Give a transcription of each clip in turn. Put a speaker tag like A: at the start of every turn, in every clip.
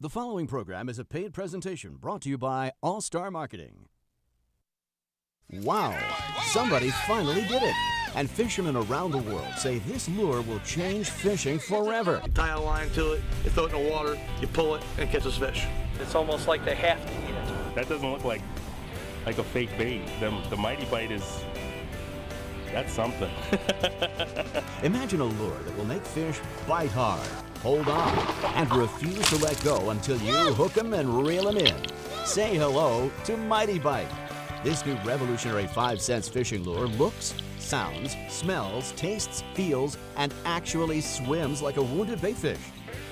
A: The following program is a paid presentation brought to you by All Star Marketing. Wow, somebody finally did it. And fishermen around the world say this lure will change fishing forever.
B: You tie a line to it, you throw it in the water, you pull it, and it catches fish.
C: It's almost like they have to eat it.
D: That doesn't look like a fake bait. The Mighty Bite that's something.
A: Imagine a lure that will make fish bite hard, hold on, and refuse to let go until you hook them and reel them in. Say hello to Mighty Bite. This new revolutionary 5-cent fishing lure looks, sounds, smells, tastes, feels, and actually swims like a wounded baitfish.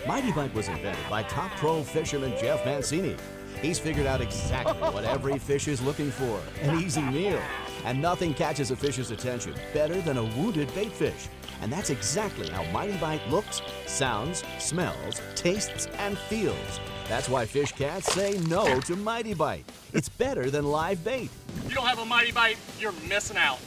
A: Mighty Bite was invented by top pro fisherman Jeff Mancini. He's figured out exactly what every fish is looking for, an easy meal. And nothing catches a fish's attention better than a wounded baitfish. And that's exactly how Mighty Bite looks, sounds, smells, tastes, and feels. That's why fish cats say no to Mighty Bite. It's better than live bait.
E: If you don't have a Mighty Bite, you're missing out.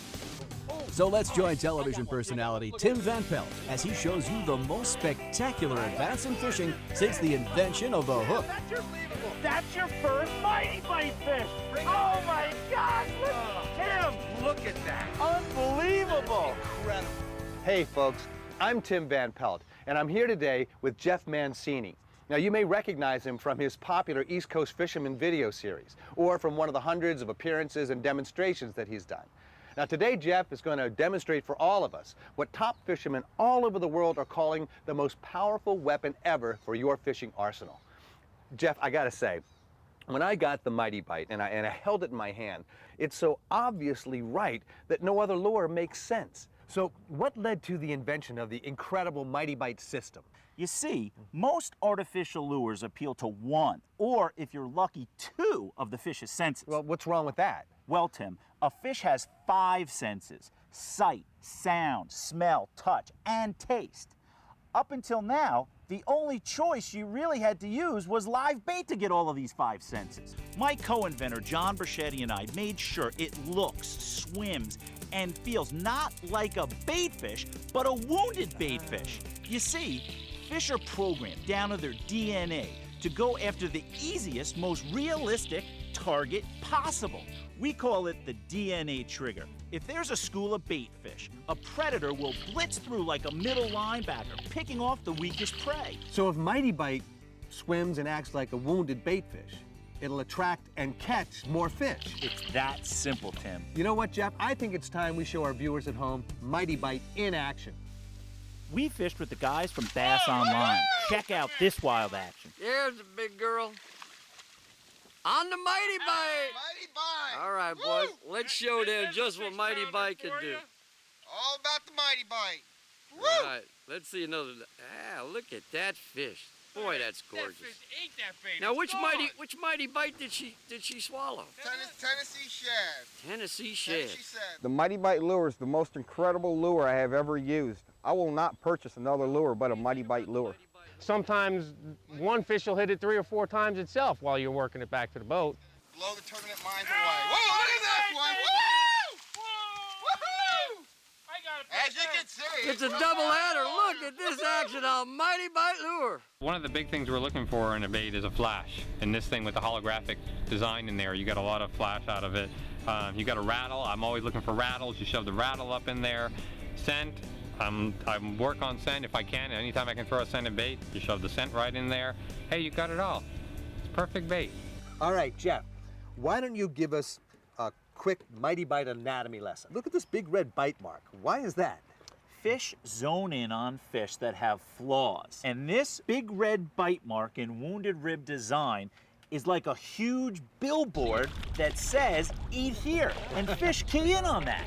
A: So let's join television personality Tim Van Pelt as he shows you the most spectacular advance in fishing since the invention of the hook.
C: That's your first Mighty Bite fish. Oh my gosh, Tim, look at that. Unbelievable.
F: Incredible. Hey folks, I'm Tim Van Pelt, and I'm here today with Jeff Mancini. Now you may recognize him from his popular East Coast Fisherman video series, or from one of the hundreds of appearances and demonstrations that he's done. Now today Jeff is going to demonstrate for all of us what top fishermen all over the world are calling the most powerful weapon ever for your fishing arsenal. Jeff, I gotta say, when I got the Mighty Bite and I held it in my hand, it's so obviously right that no other lure makes sense. So what led to the invention of the incredible Mighty Bite system?
G: You see, most artificial lures appeal to one, or if you're lucky, two of the fish's senses.
F: Well, what's wrong with that?
G: Well, Tim, a fish has 5 senses: sight, sound, smell, touch, and taste. Up until now, the only choice you really had to use was live bait to get all of these 5 senses. My co-inventor, John Bruschetti, and I made sure it looks, swims, and feels not like a baitfish, but a wounded baitfish. You see, fish are programmed down to their DNA to go after the easiest, most realistic target possible. We call it the DNA trigger. If there's a school of baitfish, a predator will blitz through like a middle linebacker, picking off the weakest prey.
F: So if Mighty Bite swims and acts like a wounded baitfish, it'll attract and catch more fish.
G: It's that simple, Tim.
F: You know what, Jeff? I think it's time we show our viewers at home Mighty Bite in action.
G: We fished with the guys from Bass Online. Check out this wild action.
H: There's a big girl. On the Mighty Bite!
I: Mighty Bite!
H: All right, boys, let's show them just what Mighty Bite can do.
I: All about the Mighty Bite. Woo!
H: All right, let's see another. Ah, look at that fish. Boy, that's gorgeous.
E: That fish ate that bait.
H: Now,
E: It's
H: which Mighty Bite did she swallow?
I: Tennessee shad.
H: Tennessee shad.
I: The Mighty Bite lure is the most incredible lure I have ever used. I will not purchase another lure but a Mighty Bite lure.
J: Sometimes one fish will hit it 3 or 4 times itself while you're working it back to the boat.
I: Blow the turbulent minds away. Whoa, look at that one! Woo! Woohoo! As you can see,
H: It's a double header. Look at this action on Mighty Bite lure.
K: One of the big things we're looking for in a bait is a flash. And this thing with the holographic design in there, you get a lot of flash out of it. You got a rattle. I'm always looking for rattles. You shove the rattle up in there. Scent. I work on scent if I can. Anytime I can throw a scented bait, you shove the scent right in there. Hey, you got it all. It's perfect bait.
F: All right, Jeff, why don't you give us a quick Mighty Bite anatomy lesson? Look at this big red bite mark. Why is that?
G: Fish zone in on fish that have flaws. And this big red bite mark in wounded rib design is like a huge billboard that says, eat here, and fish key in on that.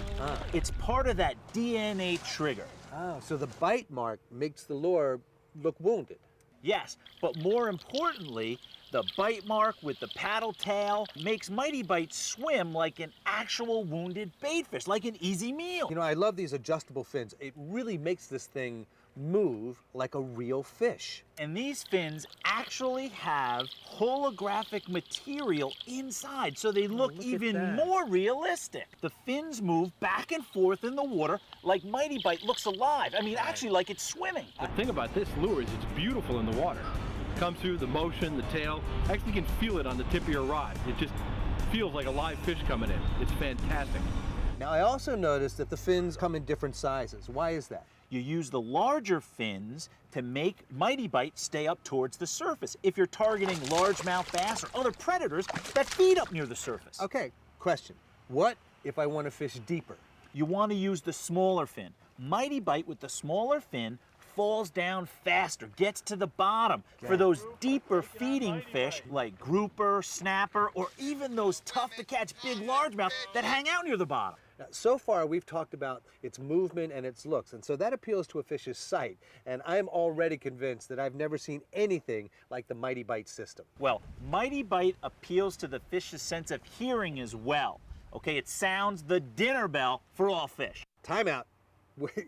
G: It's part of that DNA trigger.
F: Oh, so the bite mark makes the lure look wounded.
G: Yes, but more importantly, the bite mark with the paddle tail makes Mighty Bite swim like an actual wounded baitfish, like an easy meal.
F: You know, I love these adjustable fins. It really makes this thing move like a real fish.
G: And these fins actually have holographic material inside, so they look even more realistic. The fins move back and forth in the water like Mighty Bite looks alive. I mean, actually like it's swimming.
L: The thing about this lure is it's beautiful in the water.
B: comes through, the motion, the tail. Actually, you can feel it on the tip of your rod. It just feels like a live fish coming in. It's fantastic.
F: Now, I also noticed that the fins come in different sizes. Why is that?
G: You use the larger fins to make Mighty Bite stay up towards the surface if you're targeting largemouth bass or other predators that feed up near the surface.
F: Okay, question. What if I want to fish deeper?
G: You want to use the smaller fin. Mighty Bite with the smaller fin falls down faster, gets to the bottom for those deeper feeding fish like grouper, snapper, or even those tough to catch big largemouth that hang out near the bottom.
F: Now, so far, we've talked about its movement and its looks, and so that appeals to a fish's sight, and I'm already convinced that I've never seen anything like the Mighty Bite system.
G: Well, Mighty Bite appeals to the fish's sense of hearing as well. Okay, it sounds the dinner bell for all fish.
F: Time out.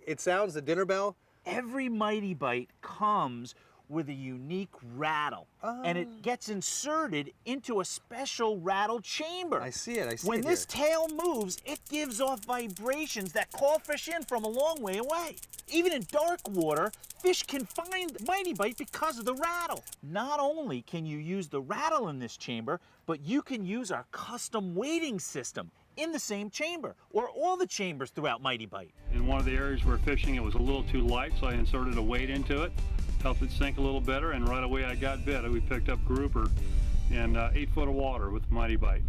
F: It sounds the dinner bell?
G: Every Mighty Bite comes with a unique rattle, and it gets inserted into a special rattle chamber.
F: I see it, I see
G: When
F: it
G: this
F: here.
G: tail moves, it gives off vibrations that call fish in from a long way away. Even in dark water, fish can find Mighty Bite because of the rattle. Not only can you use the rattle in this chamber, but you can use our custom weighting system in the same chamber, or all the chambers throughout Mighty Bite.
L: In one of the areas we're fishing, it was a little too light, so I inserted a weight into it, helped it sink a little better, and right away I got bit. We picked up grouper and 8 foot of water with Mighty Bite.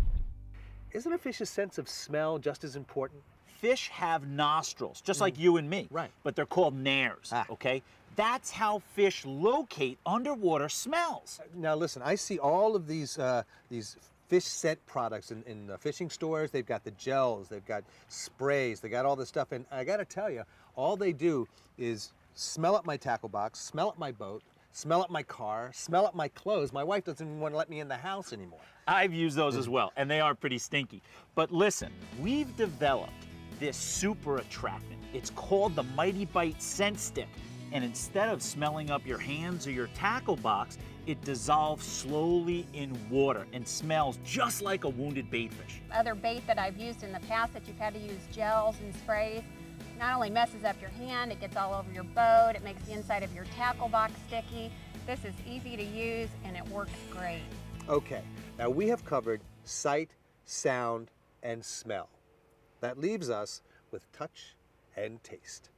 F: Isn't a fish's sense of smell just as important?
G: Fish have nostrils, just like you and me.
F: Right.
G: But they're called nares, okay? That's how fish locate underwater smells.
F: Now listen, I see all of these fish scent products in the fishing stores. They've got the gels, they've got sprays, they got all this stuff, and I gotta tell you, all they do is smell up my tackle box, smell up my boat, smell up my car, smell up my clothes. My wife doesn't even want to let me in the house anymore.
G: I've used those as well, and they are pretty stinky. But listen, we've developed this super attractant. It's called the Mighty Bite Scent Stick. And instead of smelling up your hands or your tackle box, it dissolves slowly in water and smells just like a wounded baitfish.
M: Other bait that I've used in the past that you've had to use gels and sprays, not only messes up your hand, it gets all over your boat, it makes the inside of your tackle box sticky. This is easy to use and it works great.
F: Okay, now we have covered sight, sound, and smell. That leaves us with touch and taste.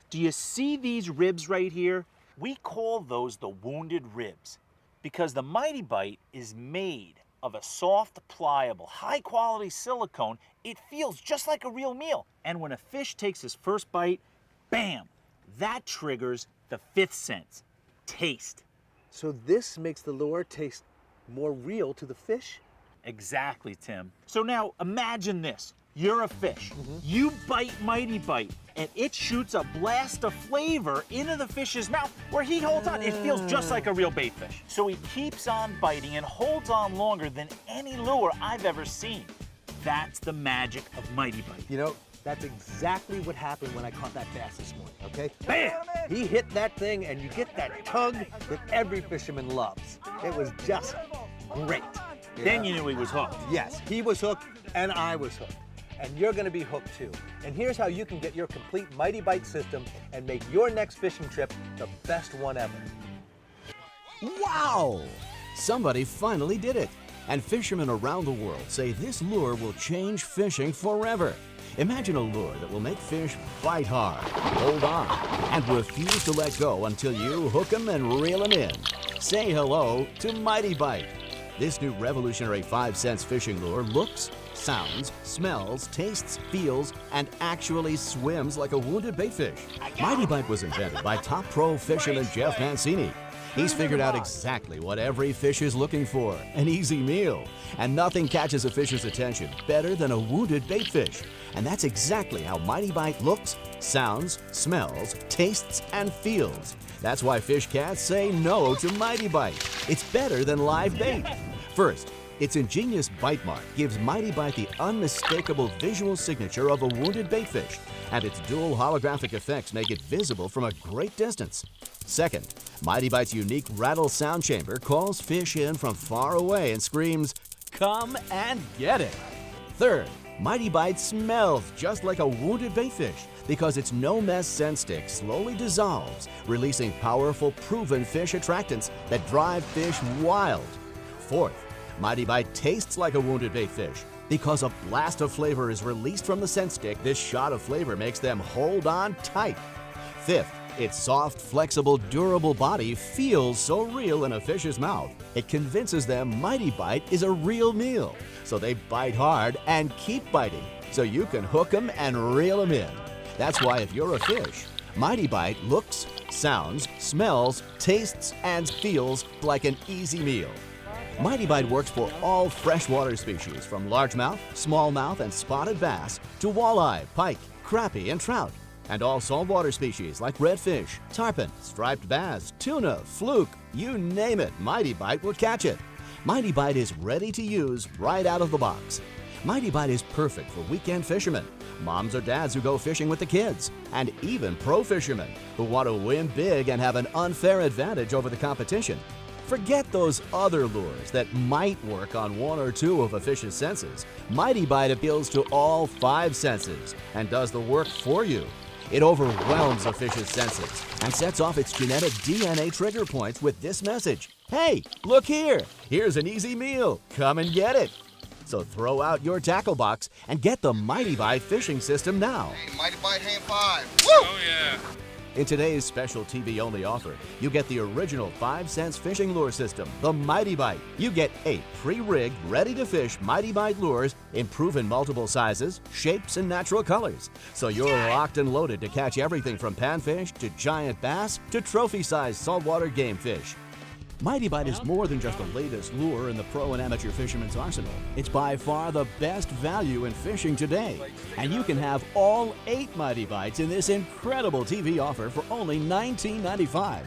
G: Do you see these ribs right here? We call those the wounded ribs because the Mighty Bite is made of a soft, pliable, high-quality silicone. It feels just like a real meal. And when a fish takes his first bite, bam, that triggers the fifth sense, taste.
F: So this makes the lure taste more real to the fish?
G: Exactly, Tim. So now imagine this. You're a fish. You bite Mighty Bite, and it shoots a blast of flavor into the fish's mouth where he holds on. It feels just like a real baitfish. So he keeps on biting and holds on longer than any lure I've ever seen. That's the magic of Mighty Bite.
F: You know, that's exactly what happened when I caught that bass this morning, okay? Bam! He hit that thing, and you get that tug that every fisherman loves. It was just great.
G: Then you knew he was hooked.
F: Yes, he was hooked, and I was hooked. And you're gonna be hooked too. And here's how you can get your complete Mighty Bite system and make your next fishing trip the best one ever.
A: Wow! Somebody finally did it. And fishermen around the world say this lure will change fishing forever. Imagine a lure that will make fish bite hard, hold on, and refuse to let go until you hook them and reel them in. Say hello to Mighty Bite. This new revolutionary 5-cents fishing lure looks, sounds, smells, tastes, feels, and actually swims like a wounded baitfish. Mighty Bite was invented by top pro fisherman Jeff Mancini. He's figured out exactly what every fish is looking for, an easy meal. And nothing catches a fish's attention better than a wounded baitfish. And that's exactly how Mighty Bite looks, sounds, smells, tastes, and feels. That's why fish cats say no to Mighty Bite. It's better than live bait. First, its ingenious bite mark gives Mighty Bite the unmistakable visual signature of a wounded baitfish, and its dual holographic effects make it visible from a great distance. Second, Mighty Bite's unique rattle sound chamber calls fish in from far away and screams, "Come and get it!" Third, Mighty Bite smells just like a wounded baitfish. because its no-mess scent stick slowly dissolves, releasing powerful, proven fish attractants that drive fish wild. Fourth, Mighty Bite tastes like a wounded bait fish. Because a blast of flavor is released from the scent stick, this shot of flavor makes them hold on tight. Fifth, its soft, flexible, durable body feels so real in a fish's mouth, it convinces them Mighty Bite is a real meal. So they bite hard and keep biting, so you can hook them and reel them in. That's why if you're a fish, Mighty Bite looks, sounds, smells, tastes, and feels like an easy meal. Mighty Bite works for all freshwater species, from largemouth, smallmouth, and spotted bass to walleye, pike, crappie, and trout, and all saltwater species like redfish, tarpon, striped bass, tuna, fluke, you name it, Mighty Bite will catch it. Mighty Bite is ready to use right out of the box. Mighty Bite is perfect for weekend fishermen, moms or dads who go fishing with the kids, and even pro fishermen who want to win big and have an unfair advantage over the competition. Forget those other lures that might work on one or two of a fish's senses. Mighty Bite appeals to all 5 senses and does the work for you. It overwhelms a fish's senses and sets off its genetic DNA trigger points with this message: hey, look here, here's an easy meal, come and get it. So throw out your tackle box and get the Mighty Bite fishing system now.
I: Hey, Mighty Bite hand 5. Woo!
E: Oh, yeah.
A: In today's special TV-only offer, you get the original 5-cents fishing lure system, the Mighty Bite. You get 8 pre-rigged, ready-to-fish Mighty Bite lures in proven multiple sizes, shapes, and natural colors. So you're locked and loaded to catch everything from panfish to giant bass to trophy-sized saltwater game fish. Mighty Bite is more than just the latest lure in the pro and amateur fisherman's arsenal. It's by far the best value in fishing today. And you can have all 8 Mighty Bites in this incredible TV offer for only $19.95.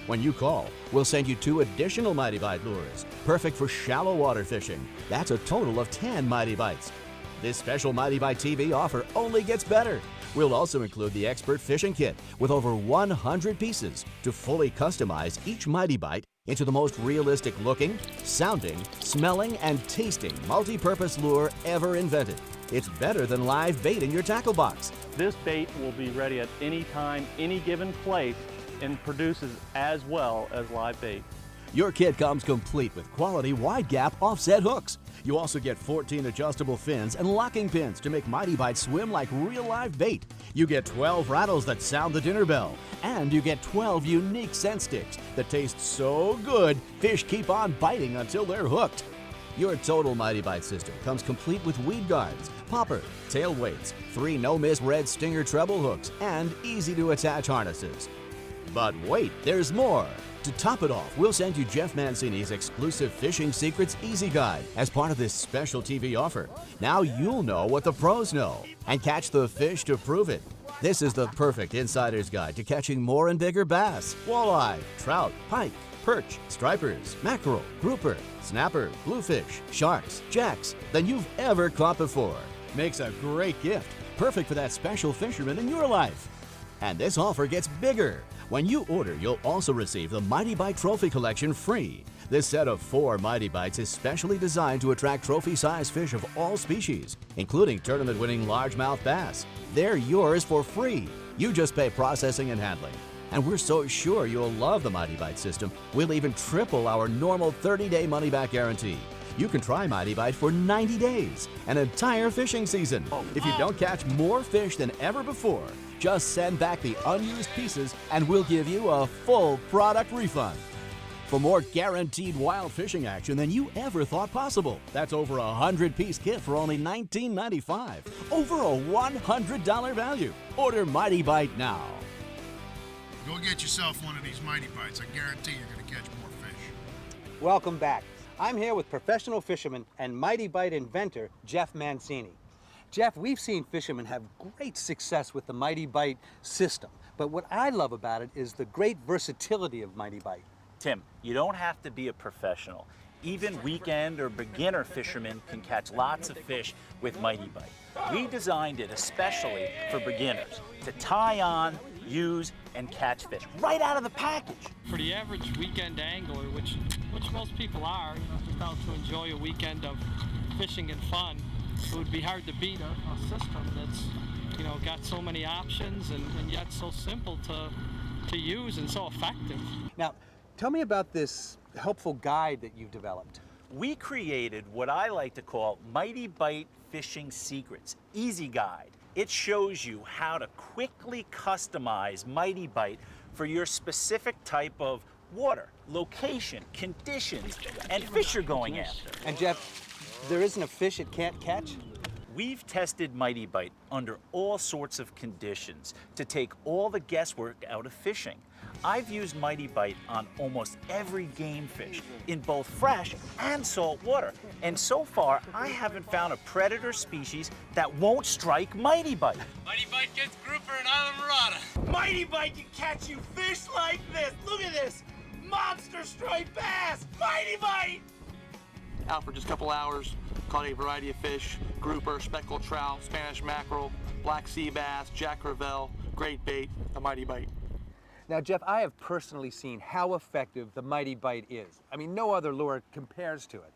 A: When you call, we'll send you 2 additional Mighty Bite lures, perfect for shallow water fishing. That's a total of 10 Mighty Bites. This special Mighty Bite TV offer only gets better. We'll also include the Expert Fishing Kit with over 100 pieces to fully customize each Mighty Bite into the most realistic looking, sounding, smelling, and tasting multi-purpose lure ever invented. It's better than live bait in your tackle box.
N: This bait will be ready at any time, any given place, and produces as well as live bait.
A: Your kit comes complete with quality wide gap offset hooks. You also get 14 adjustable fins and locking pins to make Mighty Bite swim like real live bait. You get 12 rattles that sound the dinner bell. And you get 12 unique scent sticks that taste so good, fish keep on biting until they're hooked. Your total Mighty Bite system comes complete with weed guards, popper, tail weights, 3 no-miss red stinger treble hooks, and easy-to-attach harnesses. But wait, there's more. To top it off, we'll send you Jeff Mancini's exclusive Fishing Secrets Easy Guide as part of this special TV offer. Now you'll know what the pros know and catch the fish to prove it. This is the perfect insider's guide to catching more and bigger bass, walleye, trout, pike, perch, stripers, mackerel, grouper, snapper, bluefish, sharks, jacks than you've ever caught before. Makes a great gift, perfect for that special fisherman in your life. And this offer gets bigger. When you order, you'll also receive the Mighty Bite Trophy Collection free. This set of 4 Mighty Bites is specially designed to attract trophy-sized fish of all species, including tournament-winning largemouth bass. They're yours for free. You just pay processing and handling. And we're so sure you'll love the Mighty Bite system, we'll even triple our normal 30-day money-back guarantee. You can try Mighty Bite for 90 days, an entire fishing season. If you don't catch more fish than ever before, just send back the unused pieces and we'll give you a full product refund. For more guaranteed wild fishing action than you ever thought possible, that's over a 100-piece kit for only $19.95. Over a $100 value. Order Mighty Bite now.
O: Go get yourself one of these Mighty Bites. I guarantee you're going to catch more fish.
F: Welcome back. I'm here with professional fisherman and Mighty Bite inventor, Jeff Mancini. Jeff, we've seen fishermen have great success with the Mighty Bite system, but what I love about it is the great versatility of Mighty Bite.
G: Tim, you don't have to be a professional. Even weekend or beginner fishermen can catch lots of fish with Mighty Bite. We designed it especially for beginners to tie on, use, and catch fish right out of the package.
P: For the average weekend angler, which most people are, just out to enjoy a weekend of fishing and fun, it would be hard to beat a system that's you know, got so many options and yet so simple to use and so effective.
F: Now, tell me about this helpful guide that you've developed.
G: We created what I like to call Mighty Bite Fishing Secrets Easy Guide. It shows you how to quickly customize Mighty Bite for your specific type of water, location, conditions, and fish you're going after.
F: And Jeff, there isn't a fish it can't catch?
G: We've tested Mighty Bite under all sorts of conditions to take all the guesswork out of fishing. I've used Mighty Bite on almost every game fish in both fresh and salt water. And so far, I haven't found a predator species that won't strike Mighty Bite.
E: Mighty Bite gets grouper and island marauder.
G: Mighty Bite can catch you fish like this. Look at this. Monster striped bass. Mighty Bite.
E: Out for just a couple hours, caught a variety of fish: grouper, speckled trout, Spanish mackerel, black sea bass, jack crevalle, great bait, the Mighty Bite.
F: Now, Jeff, I have personally seen how effective the Mighty Bite is. I mean, no other lure compares to it.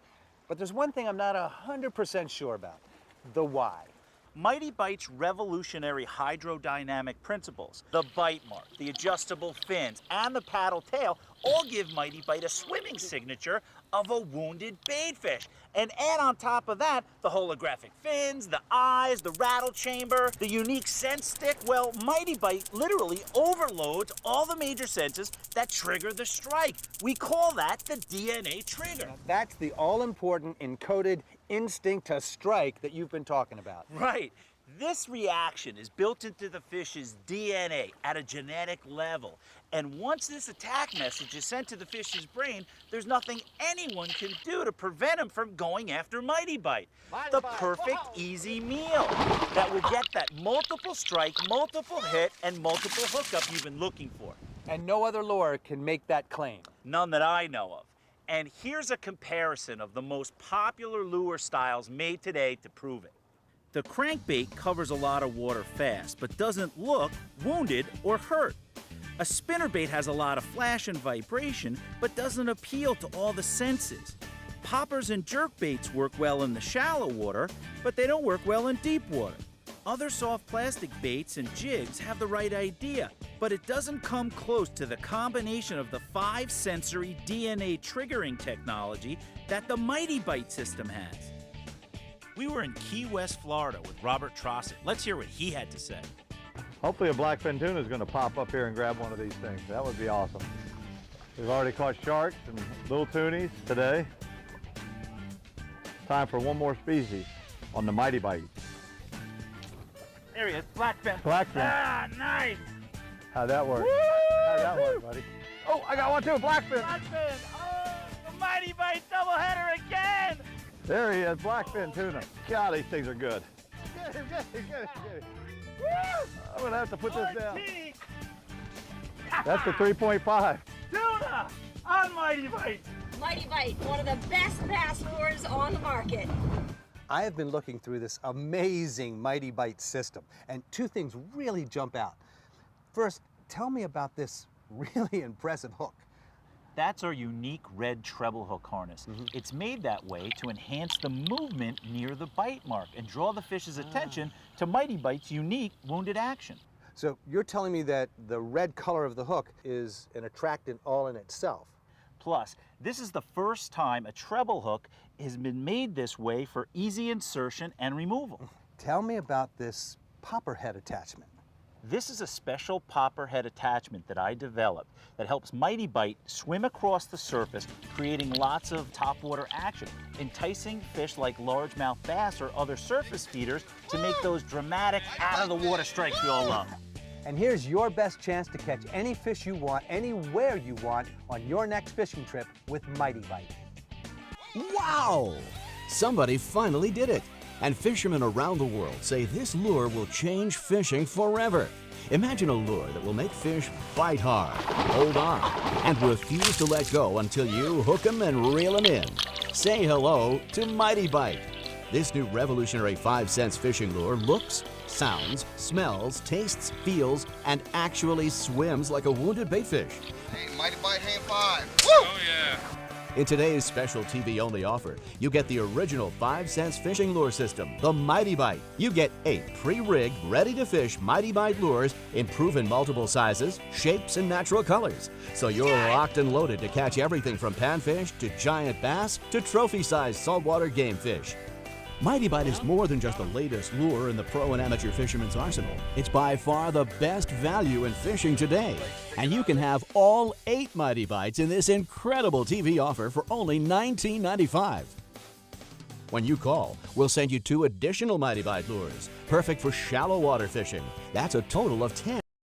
F: But there's one thing I'm not 100% sure about: the why.
G: Mighty Bite's revolutionary hydrodynamic principles, the bite mark, the adjustable fins, and the paddle tail all give Mighty Bite a swimming signature of a wounded baitfish. And add on top of that the holographic fins, the eyes, the rattle chamber, the unique scent stick. Well, Mighty Bite literally overloads all the major senses that trigger the strike. We call that the DNA trigger.
F: That's the all-important encoded instinct to strike that you've been talking about.
G: Right. This reaction is built into the fish's DNA at a genetic level. And once this attack message is sent to the fish's brain, there's nothing anyone can do to prevent him from going after Mighty Bite. The perfect easy meal that will get that multiple strike, multiple hit, and multiple hookup you've been looking for.
F: And no other lure can make that claim.
G: None that I know of. And here's a comparison of the most popular lure styles made today to prove it. The crankbait covers a lot of water fast, but doesn't look wounded or hurt. A spinnerbait has a lot of flash and vibration, but doesn't appeal to all the senses. Poppers and jerkbaits work well in the shallow water, but they don't work well in deep water. Other soft plastic baits and jigs have the right idea, but it doesn't come close to the combination of the 5-sensory DNA triggering technology that the Mighty Bite system has. We were in Key West, Florida with Robert Trossett. Let's hear what he had to say.
Q: Hopefully a blackfin tuna is going to pop up here and grab one of these things. That would be awesome. We've already caught sharks and little tunies today. Time for one more species on the Mighty Bite.
G: There he is, blackfin.
Q: Blackfin.
G: Ah, nice.
Q: How'd that work?
G: Woo!
Q: How'd that work, buddy? Oh, I got one too, blackfin.
G: Blackfin. Oh, the Mighty Bite doubleheader again.
Q: There he is, blackfin tuna. God, these things are good. Get him, get him, get him, get him. Woo! I'm gonna have to put this down. That's the 3.5.
G: Tuna on Mighty Bite.
R: Mighty Bite, one of the best bass lures on the market.
F: I have been looking through this amazing Mighty Bite system, and two things really jump out. First, tell me about this really impressive hook.
G: That's our unique red treble hook harness. It's made that way to enhance the movement near the bite mark and draw the fish's attention to Mighty Bite's unique wounded action.
F: So you're telling me that the red color of the hook is an attractant all in itself.
G: Plus, this is the first time a treble hook has been made this way for easy insertion and removal.
F: Tell me about this popper head attachment.
G: This is a special popper head attachment that I developed that helps Mighty Bite swim across the surface, creating lots of topwater action, enticing fish like largemouth bass or other surface feeders to make those dramatic out-of-the-water strikes we all love.
F: And here's your best chance to catch any fish you want, anywhere you want, on your next fishing trip with Mighty Bite.
A: Wow! Somebody finally did it. And fishermen around the world say this lure will change fishing forever. Imagine a lure that will make fish bite hard, hold on, and refuse to let go until you hook them and reel them in. Say hello to Mighty Bite. This new revolutionary 5-sense fishing lure looks, sounds, smells, tastes, feels, and actually swims like a wounded baitfish.
I: Hey, Mighty Bite hand 5.
E: Oh, yeah.
A: In today's special TV-only offer, you get the original 5-cents fishing lure system, the Mighty Bite. You get 8 pre-rigged, ready-to-fish Mighty Bite lures in proven multiple sizes, shapes, and natural colors. So you're locked and loaded to catch everything from panfish to giant bass to trophy-sized saltwater game fish. Mighty Bite is more than just the latest lure in the pro and amateur fisherman's arsenal. It's by far the best value in fishing today. And you can have all 8 Mighty Bites in this incredible TV offer for only $19.95. When you call, we'll send you 2 additional Mighty Bite lures, perfect for shallow water fishing. That's a total of 10.